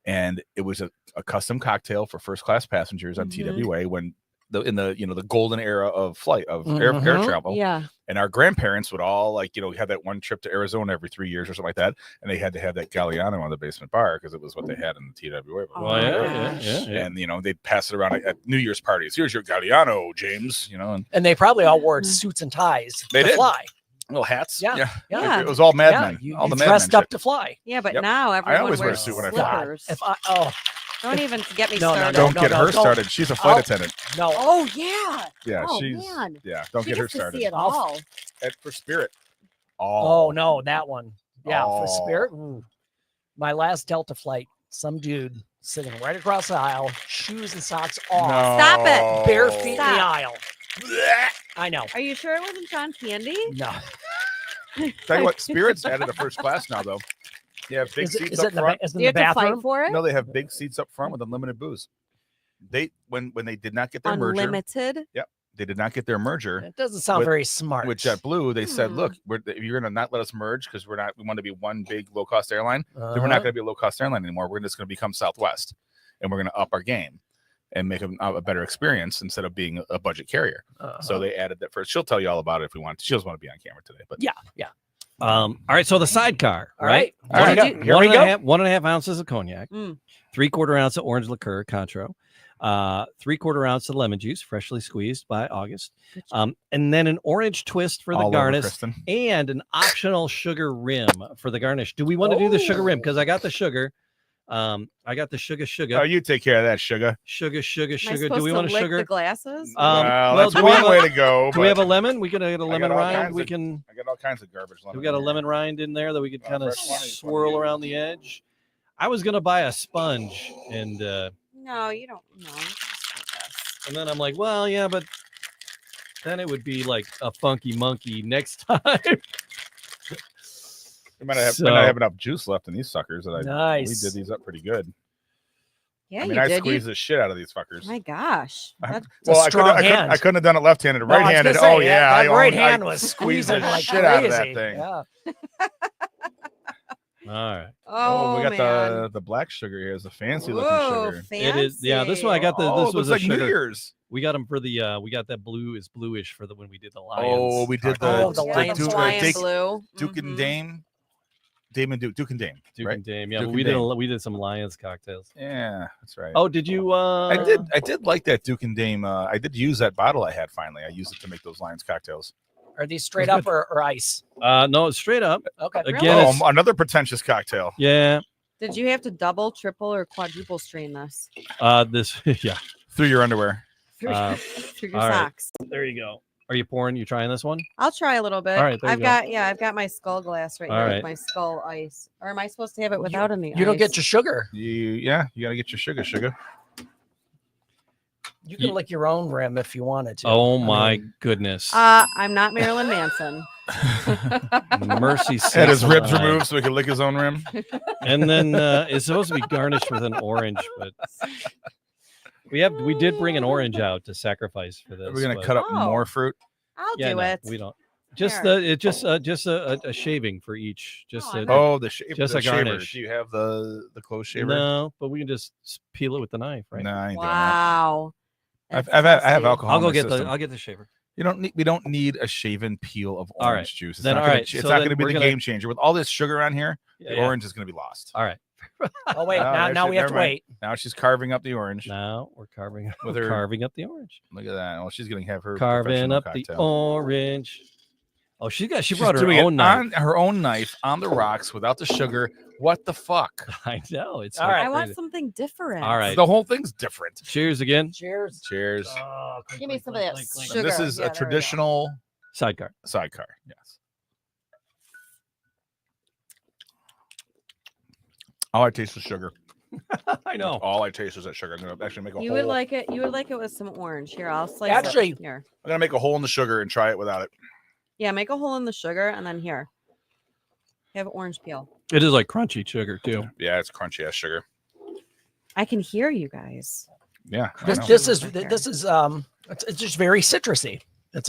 And it was a custom cocktail for first class passengers on Mhm. TWA when in the golden era of flight of air Mhm. travel. Yeah. And our grandparents would all have that one trip to Arizona every 3 years or something like that. And they had to have that Galliano on the basement bar because it was what they had in the TWA. Oh Well, my yeah. gosh. And they'd pass it around at New Year's parties. Here's your Galliano, James. And And they probably all wore Mm. suits and ties They to did. fly. little hats. Yeah. Yeah. It was all Mad Yeah, Men. you, all you the Mad dressed Men up to fly. Yeah, but Yep. now everyone always wear a wears suit when I fly. slippers. If I Don't even get me No, no, started. Don't no, get no, her don't. started. She's a flight Oh. attendant. no, Oh yeah. Yeah, Oh, she's man. yeah. Don't She get her gets to started. see it all. For Spirit. oh no, that one. Yeah, for Oh. Spirit. My last Delta flight, some dude sitting right across the aisle, shoes and socks off, Stop it. bare feet in the Stop. aisle. I know. Are you sure it wasn't John Candy? No. Tell you what, Spirit's added a first class now, though. You have big Is it, seats is up it in the, front. is it Do in you the have to fight bathroom? for it? No, they have big seats up front with unlimited booze. They when they did not get their merger, Unlimited. they did not get their merger It doesn't sound With- very smart. with JetBlue. They said, Hmm. "Look, if you're going to not let us merge because we want to be one big low cost airline, then we're Uh-huh. not going to be a low cost airline anymore. We're just going to become Southwest, and we're going to up our game and make a better experience instead of being a budget carrier." Uh-huh. So they added that first. She'll tell you all about it if we want. She doesn't want to be on camera today, but yeah. All right, so the sidecar, All right? right. All right. Here we go. Here we go. 1.5 ounces of cognac, Mm. 3/4 ounce of orange liqueur, Contro, 3/4 ounce of lemon juice, freshly squeezed by August, and then an orange twist for the all over garnish, Kristen. and an optional sugar rim for the garnish. Do we want to do the sugar rim? Because I got the sugar. I got the sugar. Oh, you take care of that, sugar. Sugar. Am I Do supposed we to want a lick sugar? the glasses? well, well, that's do we one have way to go. Do we have a but lemon? We can get a lemon all rind. kinds We of- can. I got all kinds of garbage. We got a lemon rind in there that we could Oh, kind of fresh lemon is swirl funny. around the edge. I was gonna buy a sponge, and No, you don't. No. Just like this. and then I'm like, well, yeah, but then it would be like a funky monkey next time. We might not So- have enough juice left in these suckers. That we Nice. did these up pretty good. Yeah, I mean, you I did. squeezed the shit out of these fuckers. My gosh. I- That- Well, strong hand. I couldn't have done it left-handed. No, I was gonna Right-handed. say, Oh yeah, that right I hand was squeezed squeezing the like shit out of that crazy. thing. Yeah. All right, oh, we got man. the black sugar here. It's a fancy Whoa, looking sugar. fancy. it is. Yeah, this one I got the. Oh, This it was looks a like New sugar. Year's. We got them for the. We got that blue is bluish for the when we did the lions. Oh, we did Oh, the the Yeah, Lions the Duke- Hawaiian Duke, blue. Duke and Mhm. Dame. Dame and Duke. Duke and Dame. Duke right? and Dame. Yeah, Duke but and we did some lions cocktails. Yeah, that's right. Oh, did you? I did like that Duke and Dame. I did use that bottle I had finally. I used it to make those Lions cocktails. Are these straight up or ice? No, straight up. Okay. Again, Oh, it's, another pretentious cocktail. yeah. Did you have to double, triple, or quadruple strain this? This. Yeah. Through your underwear. Through, Uh, through your all right. socks. There you go. Are you pouring? You trying this one? I'll try a little bit. All right, there you I've got my skull glass right All here right. with my skull ice. Or am I supposed to have it without any You don't ice? get your sugar. You gotta get your sugar. You can lick your own rim if you wanted to. Oh I my mean, goodness. I'm not Marilyn Manson. Mercy Had his sakes ribs alive. removed so he could lick his own rim. And then it's supposed to be garnished with an orange, but we did bring an orange out to sacrifice for this. We're gonna but- cut up Oh. more fruit. I'll Yeah, do no, it. we don't. Just Here. it just a shaving for each. Just Oh, a, I'm not- Oh, the shaver. Just the a shaver. garnish. Do you have the closed shaver? no, but we can just peel it with the knife, right? No, I ain't doing that. Wow. I That's have nasty. alcohol. I'll in go my get system. I'll get the shaver. We don't need a shaven peel of All orange right. juice. It's Then, not all gonna, right, it's so not then going to be we're the gonna- game changer. With all this sugar on here, Yeah, the yeah. orange is going to be lost. All right. Oh wait, Oh, now actually, we have to never mind. wait. Now she's carving up the orange. Now we're carving With we're her- carving up the orange. Look at that. Well, she's going to have her Carving professional up the cocktail. orange. Oh, she She's brought her doing it own knife. on her own knife on the rocks without the sugar. What the fuck? I know. It's All like right. I want crazy. something different. All right. The whole thing's different. Cheers again. Cheers. Cheers. Oh, clink, Give me clink, some of clink, that clink, clink. sugar. This is Yeah, a there we go. traditional Sidecar. sidecar. Yes. All I taste is sugar. I know. All I taste is that sugar. I'm gonna actually make a You hole. would like it. You would like it with some orange. Here, I'll slice Actually- it. Here. I'm gonna make a hole in the sugar and try it without it. Yeah, make a hole in the sugar and then here. Have orange peel. It is like crunchy sugar too. Yeah, it's crunchy ass sugar. I can hear you guys. Yeah. I This, know. this is Okay. this is it's just very citrusy. It's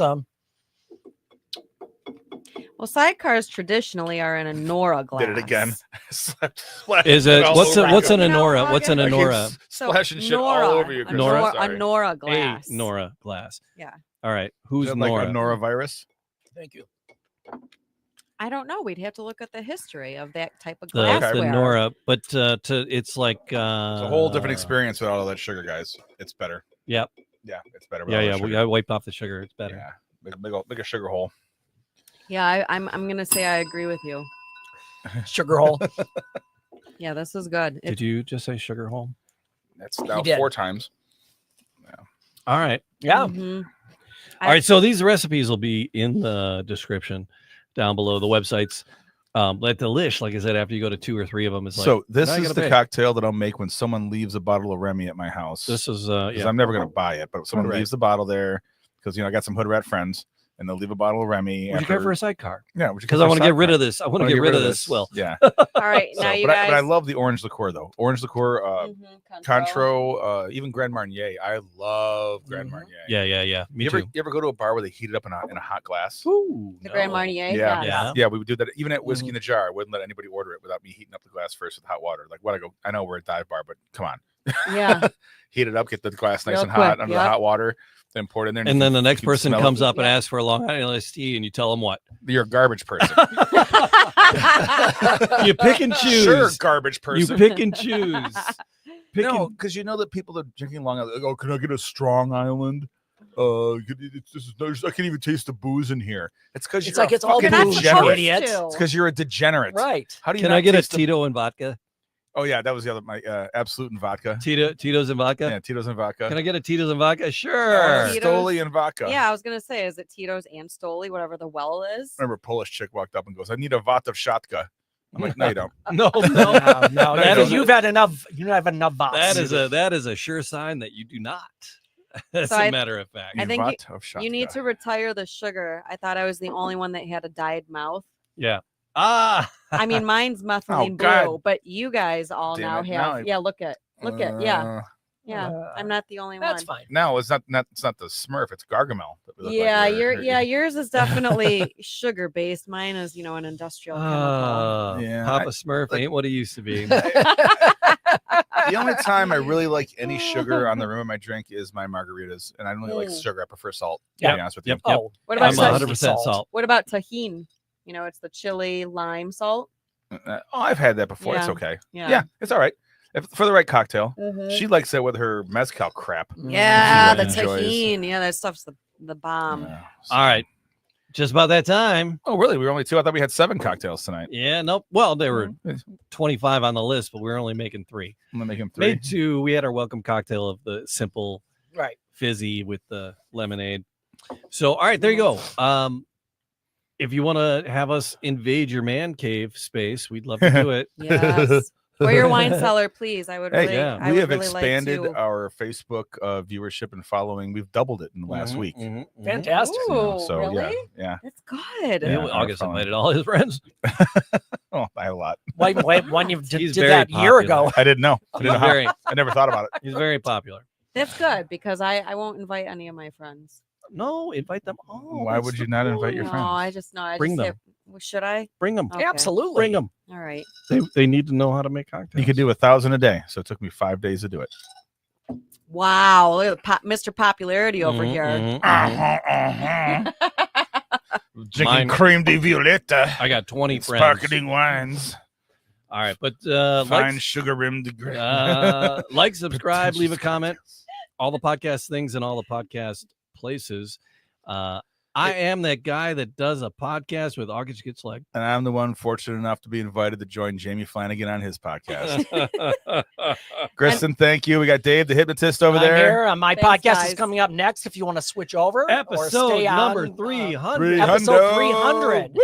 Well, sidecars traditionally are in a Nora glass. Did it again. Splash Is it it all what's over a, what's you. an You know, Anora? What's an Morgan- I keep Anora? So, splashing shit Nora, all over you, a Chris. Nora- I'm A sorry. Nora A glass. Nora glass. Yeah. All right. Is Who's that Nora? like a norovirus? thank you. I don't know. We'd have to look at the history of that type of the, glassware. the Nora, but it's like It's a whole different experience with all of that sugar, guys. It's better. Yep. Yeah, it's better. with Yeah, all yeah. that We sugar. I wiped off the sugar. It's better. Yeah, make a sugar hole. Yeah, I'm gonna say I agree with you. Sugar hole. Yeah, this is good. Did you just say sugar home? That's now did. 4 times. All right. Yeah. Mhm. All right. So these recipes will be in the description down below. The websites Like the Lish, like I said, after you go to 2 or 3 of them, it's like So this now you is gotta the pay. cocktail that I'll make when someone leaves a bottle of Remy at my house. This is 'Cause yeah. I'm never going to buy it, but if someone Right. leaves the bottle there, because I got some hood rat friends, and they'll leave a bottle of Remy. Would you care for a sidecar? Yeah, Because I want to get rid of this. I want to get rid of this swill. Yeah. All right, So, now you but guys. I love the orange liqueur though. Orange liqueur, Mhm, Cointreau, even Grand Marnier. I love Grand Marnier. Yeah. Me You too. ever go to a bar where they heat it up in a hot glass? Ooh, The Grand Marnier. Yeah. Yeah. Yeah, we would do that even at Whiskey in the Jar. I wouldn't let anybody order it without me heating up the glass first with hot water. Like, I know we're a dive bar, but come on. Yeah. Heat it up, get the glass nice Real and hot quick, under the hot water, then pour it in there. And then the next you can person smell comes it. up and Yeah. asks for a Long Island iced tea, and you tell them what? You're a garbage person. You pick and choose. Sure, garbage You person. pick and choose. Pick No, and- because you know that people are drinking Long Island. Like, oh, can I get a Strong Island? I can't even taste the booze in here. It's because It's you're like a it's all fucking You're not booze, degenerate. supposed idiot. to. It's because you're a degenerate. Right. How do you? Can not I get a taste the- Tito and vodka? Oh yeah, that was the other my Absolute and vodka. Tito's and vodka. Yeah, Tito's and vodka. Can I get a Tito's and vodka? Oh, Sure. Tito's. Stoli and vodka. Yeah, I was gonna say, is it Tito's and Stoli, whatever the well is? I remember a Polish chick walked up and goes, "I need a vat of shatka." I'm like, "No, you don't." No, No, no. no, you that is don't. you've had enough. You have enough vops. That is a sure sign that you do not. As So a I- matter of fact. I think Vat of You need shatka. to retire the sugar. I thought I was the only one that had a dyed mouth. Yeah. Ah. I mean, mine's methylene God. blue, but you guys all Damn now it, have. now I- Yeah, look at, yeah. I'm not the only That's one. fine. No, it's not the Smurf. It's Gargamel. that we look like Yeah, we're- yours is definitely sugar based. Mine is, an industrial chemical. Yeah, Papa Smurf ain't what he used to be. The only time I really like any sugar on the rim of my drink is my margaritas, and I don't really like Mm. sugar. I prefer salt. Yeah. To be honest with you. Yep. Oh, What about I'm salt? 100% salt. What about tahine? It's the chili lime salt. Oh, I've had that before. It's Yeah. okay. Yeah. Yeah, it's all right. For the right cocktail. Mhm. She likes it with her mezcal crap. Yeah, the She enjoys- tahine. Yeah, that stuff's the bomb. Yeah, so- All right. Just about that time. Oh, really? We were only 2. I thought we had 7 cocktails tonight. Yeah, nope. Well, there were Mm-hmm. 25 on the list, but we were only making 3. I'm gonna make him 3. Made 2. We had our welcome cocktail of the simple Right. fizzy with the lemonade. So, all right, there you go. If you want to have us invade your man cave space, we'd love to do it. Yes. Or your wine cellar, please. I would Hey, really. yeah. I we would have really expanded like to. our Facebook viewership and following. We've doubled it in the last Mhm, week. mhm, mhm. Fantastic. You know, Ooh, so really? yeah. That's good. Yeah, Yeah, well, our August following. invited all his friends. Oh, I have a lot. Wait, when you did He's that very a year popular. ago. I didn't know. I didn't know He's how. very, I never thought about it. he's very popular. That's good because I won't invite any of my friends. No, invite them all. Why That's would the you not invite your No, friends? I just know. I Bring just them. say, well, should I? Bring them. Okay. Absolutely. Bring them. All right. They need to know how to make cocktails. You could do 1,000 a day, so it took me 5 days to do it. Wow, look at Mr. Popularity over Mhm, here. mhm, mhm. Drinking Mine- creme de violetta, I got 20 friends. sparkling wines, All right, but fine like, sugar rimmed. like, subscribe, leave a comment. All the podcast things and all the podcast places. I am that guy that does a podcast with August Gets Like. And I'm the one fortunate enough to be invited to join Jamie Flanagan on his podcast. Kristen, thank you. We got Dave, the hypnotist, over I'm there. here. My Thanks, podcast guys. is coming up next. If you want to switch over, or Episode stay number on, 300. Episode 300. Woo,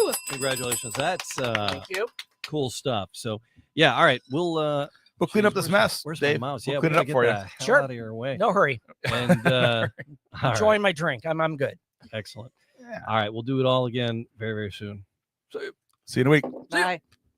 woo! Congratulations. That's Thank you. cool stuff. So, yeah, all right. We'll We'll clean up this mess. Where's Dave. my mouse? We'll Yeah, clean we it up gotta for get you. the hell Sure. out of your way. No hurry. And all right. Enjoying my drink. I'm good. Excellent. Yeah. All right, we'll do it all again very, very soon. See you in a week. Bye.